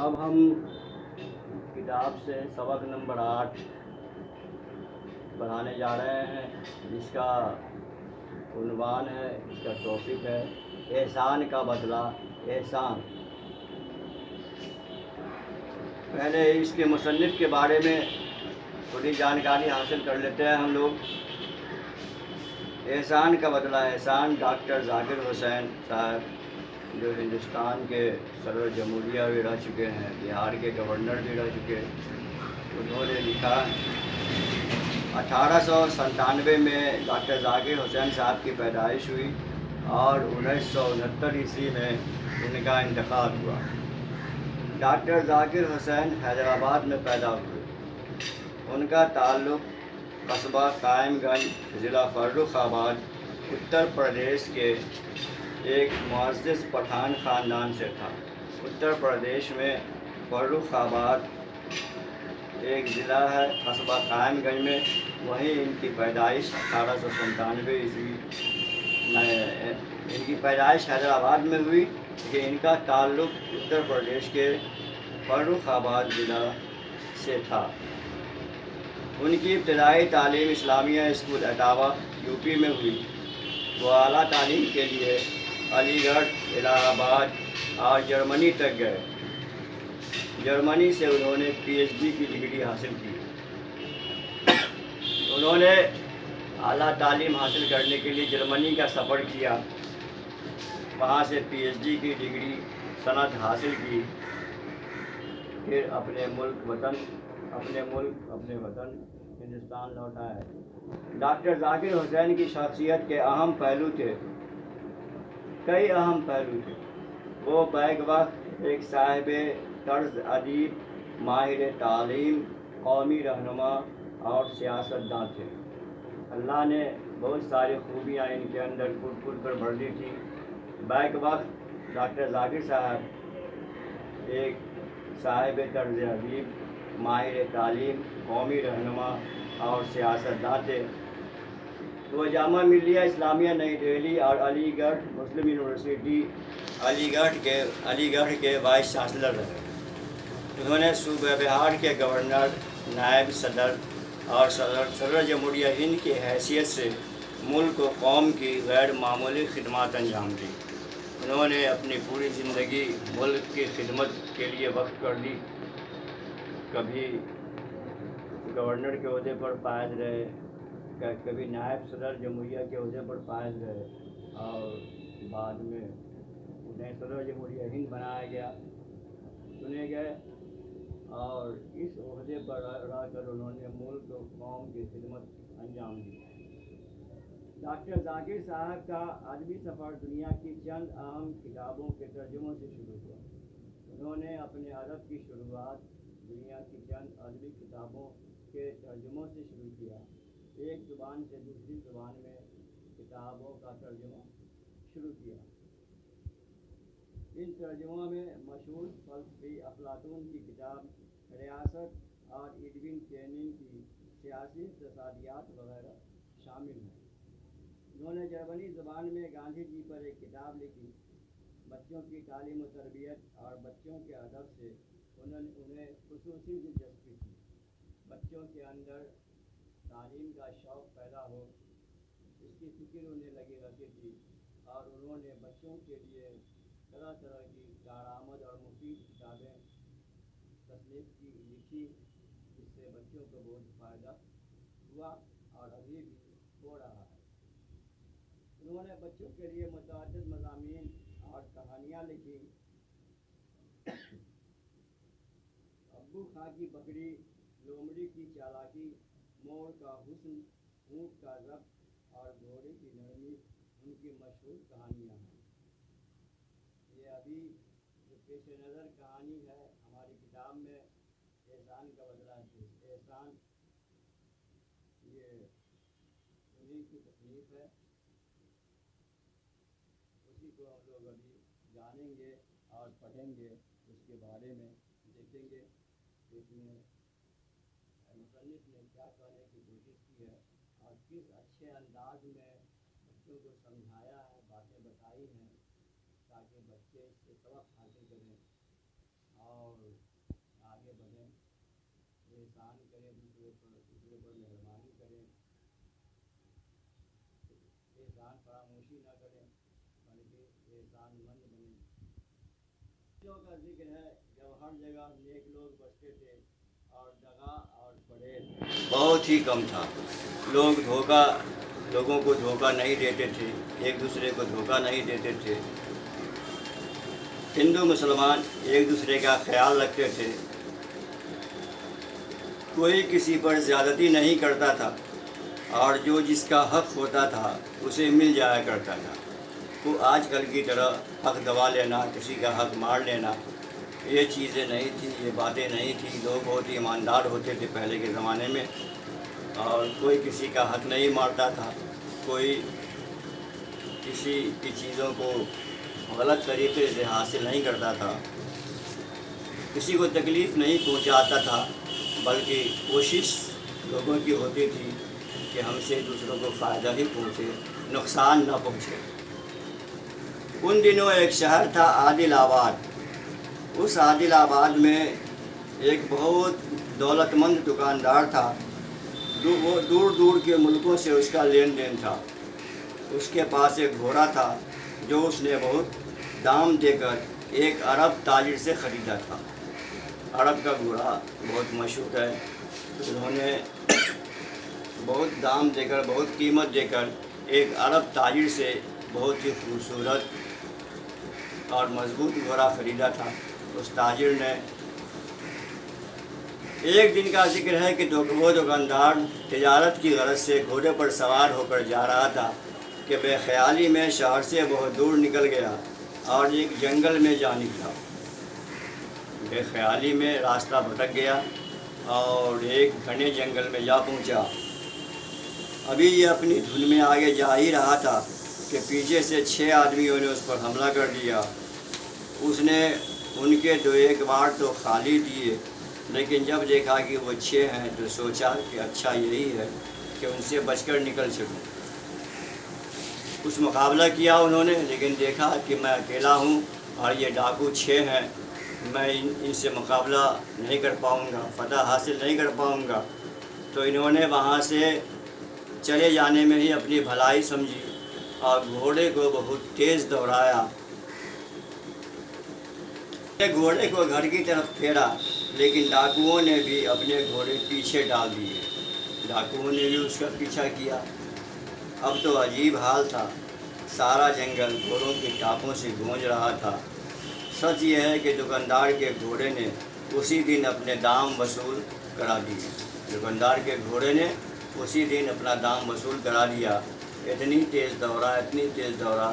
اب ہم کتاب سے سبق نمبر 8 پڑھانے جا رہے ہیں، جس کا عنوان ہے، اس کا ٹاپک ہے احسان کا بدلہ احسان۔ پہلے اس کے مصنف کے بارے میں تھوڑی جانکاری حاصل کر لیتے ہیں ہم لوگ۔ احسان کا بدلہ احسان ڈاکٹر ذاکر حسین صاحب، جو ہندوستان کے صدر جمہوریہ بھی رہ چکے ہیں، بہار کے گورنر بھی رہ چکے، انہوں نے لکھا 1897 میں ڈاکٹر ذاکر حسین صاحب کی پیدائش ہوئی اور 1969 عیسوی میں ان کا انتقال ہوا۔ ڈاکٹر ذاکر حسین حیدرآباد میں پیدا ہوئے۔ ان کا تعلق قصبہ قائم گنج، ضلع فرخ آباد، اتر پردیش کے ایک معزز پٹھان خاندان سے تھا۔ اتر پردیش میں فرخ آباد ایک ضلع ہے قصبہ قائم گنج میں، وہیں ان کی پیدائش 1897 عیسوی میں ان کی پیدائش حیدرآباد میں ہوئی، کہ ان کا تعلق اتر پردیش کے فرخ آباد ضلع سے تھا۔ ان کی ابتدائی تعلیم اسلامیہ اسکول اٹاوہ، یوپی میں ہوئی۔ وہ اعلیٰ تعلیم کے لیے علی گڑھ، الہ آباد اور جرمنی تک گئے۔ جرمنی سے انہوں نے پی ایچ ڈی کی ڈگری حاصل کی۔ انہوں نے اعلیٰ تعلیم حاصل کرنے کے لیے جرمنی کا سفر کیا، وہاں سے پی ایچ ڈی کی ڈگری سند حاصل کی، پھر اپنے وطن ہندوستان لوٹ آئے۔ ڈاکٹر ذاکر حسین کی شخصیت کے کئی اہم پہلو تھے۔ وہ بیک وقت ایک صاحب طرز ادیب، ماہر تعلیم، قومی رہنما اور سیاستداں تھے۔ اللہ نے بہت ساری خوبیاں ان کے اندر کھل کر بھر دی تھی۔ بیک وقت ڈاکٹر ذاکر صاحب ایک صاحب طرز ادیب، ماہر تعلیم، قومی رہنما اور سیاستداں تھے۔ وہ جامعہ ملیہ اسلامیہ نئی دہلی اور علی گڑھ مسلم یونیورسٹی علی گڑھ کے وائس چانسلر رہے۔ انہوں نے صوبہ بہار کے گورنر، نائب صدر اور صدر جمہوریہ ہند کی حیثیت سے ملک و قوم کی غیر معمولی خدمات انجام دی۔ انہوں نے اپنی پوری زندگی ملک کی خدمت کے لیے وقف کر دی۔ کبھی گورنر کے عہدے پر فائز رہے، کبھی نائب صدر جمہوریہ کے عہدے پر فائز رہے، اور بعد میں انہیں صدر جمہوریہ ہند بنایا گیا، چنے گئے، اور اس عہدے پر رہ کر انہوں نے ملک و قوم کی خدمت انجام دی۔ ڈاکٹر ذاکر صاحب کا ادبی سفر دنیا کی چند اہم کتابوں کے ترجموں سے شروع ہوا۔ انہوں نے اپنے ادب کی شروعات دنیا کی چند ادبی کتابوں کے ترجموں سے شروع کیا۔ ایک زبان سے دوسری زبان میں کتابوں کا ترجمہ شروع کیا۔ ان ترجموں میں مشہور فلسفی افلاطون کی کتاب ریاست اور ایڈون کیننگ کی سیاسی اقتصادیات وغیرہ شامل ہیں۔ انہوں نے جرمنی زبان میں گاندھی جی پر ایک کتاب لکھی۔ بچوں کی تعلیم و تربیت اور بچوں کے ادب سے انہیں خصوصی دلچسپی تھی۔ بچوں کے اندر تعلیم کا شوق پیدا ہو، اس کی فکر انہیں لگی رہتی تھی، اور انہوں نے بچوں کے لیے طرح طرح کی کارآمد اور مفید کتابیں لکھی، جس سے بچوں کو بہت فائدہ ہوا اور ابھی بھی ہو رہا ہے۔ انہوں نے بچوں کے لیے متعدد مضامین اور کہانیاں لکھی۔ ابو خاں کی بکری، لومڑی کی چالاکی، مور کا حسن، اونٹ کا ضبط اور گھوڑے کی نرمی ان کی مشہور کہانیاں ہیں۔ یہ ابھی جو پیش نظر کہانی ہے ہماری کتاب میں، احسان کا بدلہ احسان، یہ انہیں کی تصنیف ہے۔ اسی کو ہم لوگ ابھی جانیں گے اور پڑھیں گے، اس کے بارے میں دیکھیں گے کہ اس میں مصنف نے کیا کہنے کی کوشش کی ہے اور کس اچھے انداز میں بچوں کو سمجھایا ہے، باتیں بتائی ہیں، تاکہ بچے اس سے سبق حاصل کریں اور اور آگے بڑھیں، احسان کریں دوسرے پر مہربانی کریں، احسان فراموشی نہ کریں بلکہ احسان مند بنیں۔ کا ذکر ہے جب ہر جگہ نیک لوگ بستے تھے اور دغا اور فریب بہت ہی کم تھا۔ لوگوں کو دھوکہ نہیں دیتے تھے، ایک دوسرے کو دھوکہ نہیں دیتے تھے۔ ہندو مسلمان ایک دوسرے کا خیال رکھتے تھے، کوئی کسی پر زیادتی نہیں کرتا تھا اور جو جس کا حق ہوتا تھا اسے مل جایا کرتا تھا۔ وہ آج کل کی طرح حق دبا لینا، کسی کا حق مار لینا، یہ چیزیں نہیں تھیں، یہ باتیں نہیں تھیں۔ لوگ بہت ہی ایماندار ہوتے تھے پہلے کے زمانے میں، اور کوئی کسی کا حق نہیں مارتا تھا، کوئی کسی کی چیزوں کو غلط طریقے سے حاصل نہیں کرتا تھا، کسی کو تکلیف نہیں پہنچاتا تھا، بلکہ کوشش لوگوں کی ہوتی تھی کہ ہم سے دوسروں کو فائدہ ہی پہنچے، نقصان نہ پہنچے۔ ان دنوں ایک شہر تھا عادل آباد۔ اس عادل آباد میں ایک بہت دولت مند دکاندار تھا، وہ دور دور کے ملکوں سے اس کا لین دین تھا۔ اس کے پاس ایک گھوڑا تھا جو اس نے بہت دام دے کر ایک عرب تاجر سے خریدا تھا۔ عرب کا گھوڑا بہت مشہور ہے، انہوں نے بہت دام دے کر، بہت قیمت دے کر ایک عرب تاجر سے بہت ہی خوبصورت اور مضبوط گھوڑا خریدا تھا۔ اس تاجر نے ایک دن کا ذکر ہے کہ وہ دکاندار تجارت کی غرض سے گھوڑے پر سوار ہو کر جا رہا تھا کہ بے خیالی میں شہر سے بہت دور نکل گیا اور ایک جنگل میں جا نکلا۔ بے خیالی میں راستہ بھٹک گیا اور ایک گھنے جنگل میں جا پہنچا۔ ابھی یہ اپنی دھن میں آگے جا ہی رہا تھا کہ پیچھے سے 6 آدمیوں نے اس پر حملہ کر دیا۔ اس نے ان کے 2-1 بار تو خالی دیے، لیکن جب دیکھا کہ وہ 6 ہیں تو سوچا کہ اچھا یہی ہے کہ ان سے بچ کر نکل سکوں۔ کچھ مقابلہ کیا انہوں نے، لیکن دیکھا کہ میں اکیلا ہوں اور یہ ڈاکو 6 ہیں، میں ان سے مقابلہ نہیں کر پاؤں گا، فتح حاصل نہیں کر پاؤں گا۔ تو انہوں نے وہاں سے چلے جانے میں ہی اپنی بھلائی سمجھی اور گھوڑے کو بہت تیز دوڑایا۔ گھوڑے کو گھر کی طرف پھیرا، لیکن ڈاکوؤں نے بھی اپنے گھوڑے پیچھے ڈال دیے۔ ڈاکوؤں نے بھی اس کا پیچھا کیا۔ اب تو عجیب حال تھا، سارا جنگل گھوڑوں کی ٹاپوں سے گونج رہا تھا۔ سچ یہ ہے کہ دکاندار کے گھوڑے نے اسی دن اپنے دام وصول کرا دیے۔ دکاندار کے گھوڑے نے اسی دن اپنا دام وصول کرا دیا۔ اتنی تیز دوڑا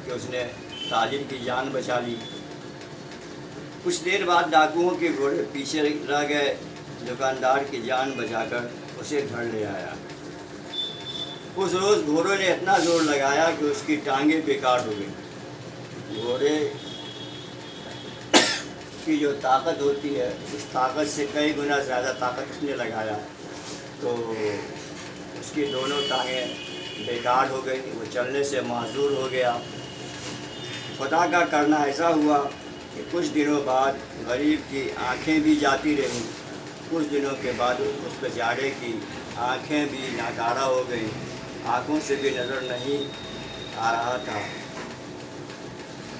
کہ اس نے تاجر کی جان بچا لی۔ کچھ دیر بعد ڈاکوؤں کے گھوڑے پیچھے رہ گئے، دکاندار کی جان بچا کر اسے گھر لے آیا۔ اس روز گھوڑے نے اتنا زور لگایا کہ اس کی ٹانگیں بیکار ہو گئیں۔ گھوڑے کی جو طاقت ہوتی ہے اس طاقت سے کئی گنا زیادہ طاقت اس نے لگایا، تو اس کی دونوں ٹانگیں بیکار ہو گئی، وہ چلنے سے معذور ہو گیا۔ خدا کا کرنا ایسا ہوا کہ کچھ دنوں بعد غریب کی آنکھیں بھی جاتی رہیں، کچھ دنوں کے بعد اس بیچارے کی آنکھیں بھی ناکارہ ہو گئیں، آنکھوں سے بھی نظر نہیں آ رہا تھا۔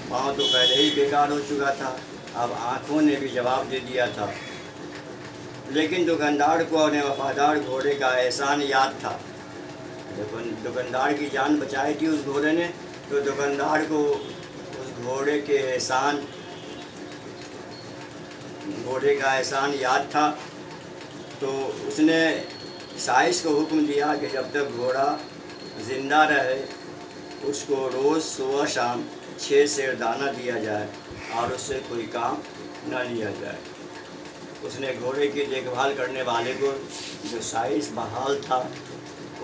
پاؤں تو پہلے ہی بیکار ہو چکا تھا، اب آنکھوں نے بھی جواب دے دیا تھا۔ لیکن دکاندار کو اپنے وفادار گھوڑے کا احسان یاد تھا۔ دکاندار کی جان بچائی تھی اس گھوڑے نے، تو دکاندار کو اس گھوڑے کا احسان یاد تھا، تو اس نے سائس کو حکم دیا کہ جب تک گھوڑا زندہ رہے اس کو روز صبح شام 6 سیر دانہ دیا جائے اور اس سے کوئی کام نہ لیا جائے۔ اس نے گھوڑے کی دیکھ بھال کرنے والے کو، جو سائس بحال تھا،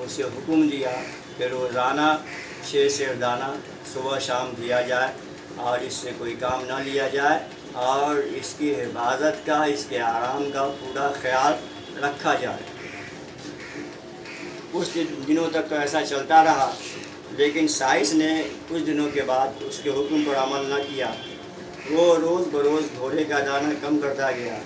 اسے حکم دیا کہ روزانہ 6 سیر دانہ صبح شام دیا جائے اور اس سے کوئی کام نہ لیا جائے اور اس کی حفاظت کا، اس کے آرام کا پورا خیال رکھا جائے۔ کچھ دنوں تک تو ایسا چلتا رہا، لیکن سائس نے کچھ دنوں کے بعد اس کے حکم پر عمل نہ کیا وہ روز بروز گھوڑے کا دانہ کم کرتا گیا۔